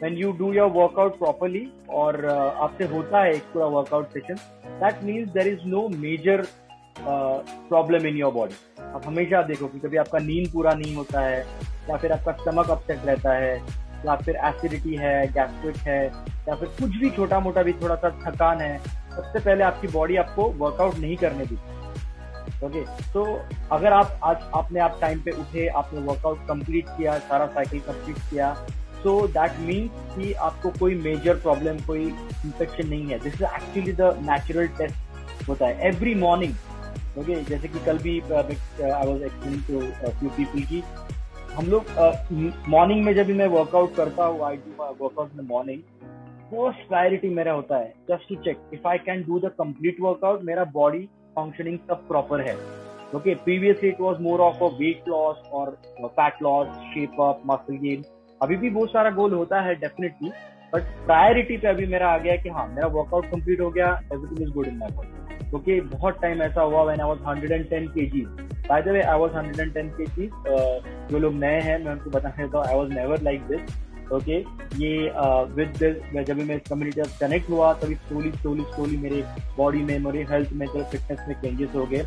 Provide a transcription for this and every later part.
when you do your workout properly और आपसे होता है एक पूरा workout session, that means there is no major problem in your body. आप हमेशा देखो कि कभी आपका नींद पूरा नहीं होता है, या फिर आपका स्टमक अपसेट रहता है, या फिर एसिडिटी है, गैस्ट्रिक है, या फिर कुछ भी छोटा मोटा भी थोड़ा सा थकान है, सबसे पहले आपकी बॉडी आपको वर्कआउट नहीं करने दी। ओके, तो अगर आप टाइम पे उठे, आपने वर्कआउट कंप्लीट किया, सारा साइकिल कंप्लीट किया, सो दैट मीन्स कि आपको कोई मेजर प्रॉब्लम, कोई इंफेक्शन नहीं है। This is actually the natural test होता है एवरी मॉर्निंग। ओके, जैसे कि कल भी I was explaining to few people की हम लोग मॉर्निंग में जब भी मैं वर्कआउट करता हूँ, I do workout in the morning, first priority मेरा होता है just to check if I can do the complete workout, मेरा बॉडी फंक्शनिंग सब प्रॉपर है। Okay, previously it was more of a weight loss और fat loss, shape up, muscle gain. अभी भी बहुत सारा गोल होता है डेफिनेटली, बट प्रायोरिटी पे अभी मेरा आ गया कि हाँ, मेरा वर्कआउट कंप्लीट हो गया, everything is good in my body. क्योंकि बहुत टाइम ऐसा हुआ when I was 110 kg, by the way I was 110 kg। जो लोग नए हैं मैं उनको बताना चाहता हूँ, I was never like this. Okay, ये विद दिस जब मैं इस कम्युनिटी से कनेक्ट हुआ तभी स्लोली मेरे बॉडी में, मेरे हेल्थ में, मेरे फिटनेस में चेंजेस हो गए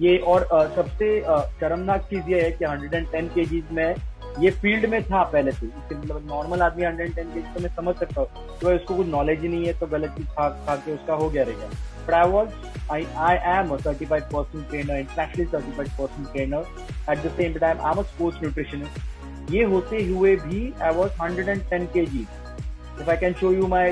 ये। और सबसे शर्मनाक चीज ये है कि 110 kg में ये फील्ड में था पहले से। मतलब नॉर्मल आदमी 110 kg तो मैं समझ सकता हूँ, तो इसको कुछ नॉलेज ही नहीं है तो गलत चीज खा के उसका हो गया रहेगा। But I am a certified personal trainer, internationally certified personal trainer. At the same time, I'm a sports nutritionist. ये होते हुए भी I was 110 kg. If I can show you my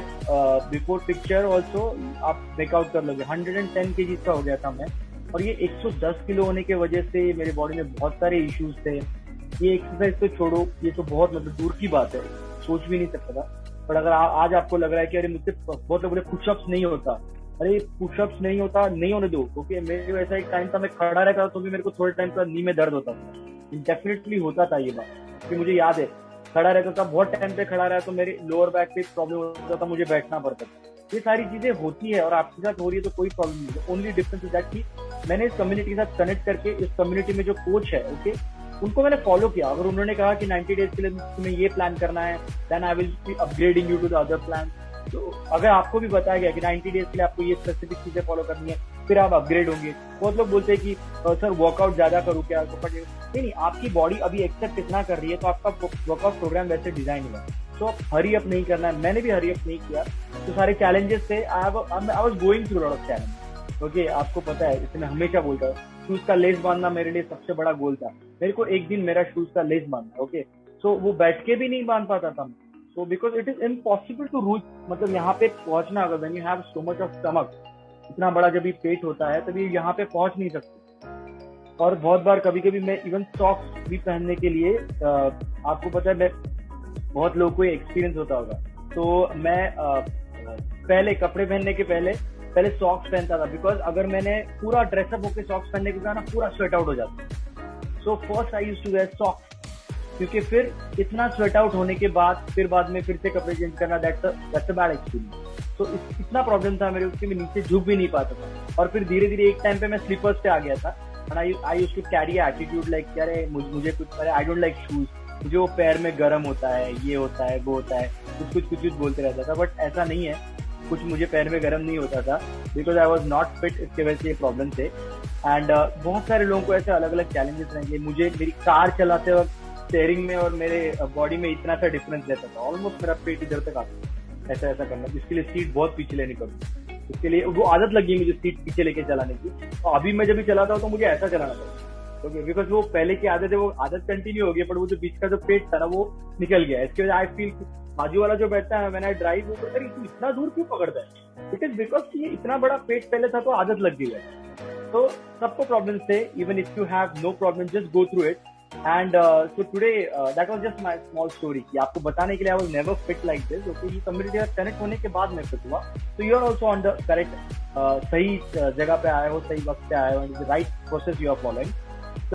before picture also, आप breakout कर लोगे। 110 kg का हो गया था मैं, और ये 110 किलो होने की वजह से मेरे बॉडी में बहुत सारे इश्यूज थे। ये एक्सरसाइज तो छोड़ो, ये तो बहुत मतलब दूर की बात है, सोच भी नहीं सकता था। पर अगर आज आपको लग रहा है कि अरे मुझसे बहुत लोग बोले पुशअप्स नहीं होता, अरे पुशअप्स नहीं होता, नहीं होने दो। क्योंकि मेरे वैसा एक टाइम था, मैं खड़ा रहता तो भी मेरे को थोड़े टाइम का नी में दर्द होता था। डेफिनेटली होता था ये बात, क्योंकि मुझे याद है खड़ा रहता था, बहुत टाइम पे खड़ा रहा तो मेरे लोअर बैक पे प्रॉब्लम होता था, मुझे बैठना पड़ता था। ये सारी चीजें होती है और आपके साथ हो रही है तो कोई प्रॉब्लम नहीं है। ओनली डिफरेंस इज दैट कि मैंने इस कम्युनिटी के साथ कनेक्ट करके, इस कम्युनिटी में जो कोच है, ओके, उनको मैंने फॉलो किया। अगर उन्होंने कहा कि 90 डेज के लिए तुम्हें ये प्लान करना है, then I will be upgrading you to the other plan. तो अगर आपको भी बताया गया कि 90 डेज के लिए आपको ये स्पेसिफिक चीजें फॉलो करनी है, फिर आप अपग्रेड होंगे। बहुत लोग बोलते हैं कि सर वर्कआउट ज्यादा करूँ क्या, तो नहीं, आपकी बॉडी अभी एक्सेप्ट इतना कर रही है तो आपका वर्कआउट प्रोग्राम वैसे डिजाइन हुआ। तो आप हरी अप नहीं करना है, मैंने भी हरी अप नहीं किया। तो सारे चैलेंजेस थे, I was going through lot of challenge. Okay, आपको पता है, जैसे मैं हमेशा बोलता हूँ, शूज का लेस बांधना मेरे लिए सबसे बड़ा गोल था। मेरे को एक दिन मेरा शूज का लेस बांधना, ओके, सो वो बैठ के भी नहीं बांध पाता था। So because it is impossible to reach, मतलब यहाँ पे पहुंचना, अगर when you have so much of stomach, इतना बड़ा जब भी पेट होता है तभी यहाँ पे पहुंच नहीं सकते। और बहुत बार कभी कभी मैं इवन सॉक्स भी पहनने के लिए, आपको पता है, मैं बहुत लोगों को एक्सपीरियंस होता होगा, तो मैं पहले कपड़े पहनने के पहले सॉक्स पहनता था। बिकॉज अगर मैंने पूरा ड्रेसअप होकर सॉक्स पहनने के बाद ना पूरा स्वेट आउट हो जाता। So first I used to wear socks, क्योंकि फिर इतना स्वेट आउट होने के बाद फिर से कपड़े चेंज करना, दैट्स अ बैड एक्सपीरियंस। तो इतना प्रॉब्लम था मेरे, उसके मैं नीचे झुक भी नहीं पाता था। और फिर धीरे धीरे एक टाइम पे मैं स्लीपर्स पे आ गया था, and I used to carry attitude like, अरे मुझे कुछ, अरे आई डोंट लाइक शूज, मुझे वो पैर में गर्म होता है, ये होता है, वो होता है, कुछ बोलते रहता था। बट ऐसा नहीं है, कुछ मुझे पैर में गर्म नहीं होता था, because I was not fit. इसके वजह से ये प्रॉब्लम थे। एंड बहुत सारे लोगों को ऐसे अलग अलग चैलेंजेस रहेंगे। मुझे मेरी कार चलाते वक्त स्टेयरिंग में और मेरे बॉडी में इतना सा डिफरेंस रहता था, ऑलमोस्ट मेरा पेट इधर तक आता, ऐसा करना। इसके लिए सीट बहुत पीछे लेनी पड़ती, इसके लिए वो आदत लगी मुझे सीट पीछे लेके चलाने की। और अभी मैं जब भी चलाता हूँ तो मुझे ऐसा चलाना पड़ता है, बिकॉज वो पहले की आदत है, वो आदत कंटिन्यू हो गई, पर वो जो बीच का जो पेट था ना वो निकल गया। इसके वजह आई फील बाजू वाला जो बैठता है, मैंने ड्राइव, वो अरे तू इतना दूर क्यों पकड़ता है, इट इज बिकॉज ये इतना बड़ा पेट पहले था तो आदत लग गई है। तो सबको प्रॉब्लम थे, even if you have no problem, just go through it. And so today that was just my small story कि आपको बताने के लिए I was never fit like this। okay, ये कम्युनिटी से कनेक्ट होने के बाद मैं फिट हुआ। तो you are also on the correct सही जगह पे आए हो, सही वक्त पे आए हो, and the right process you are following।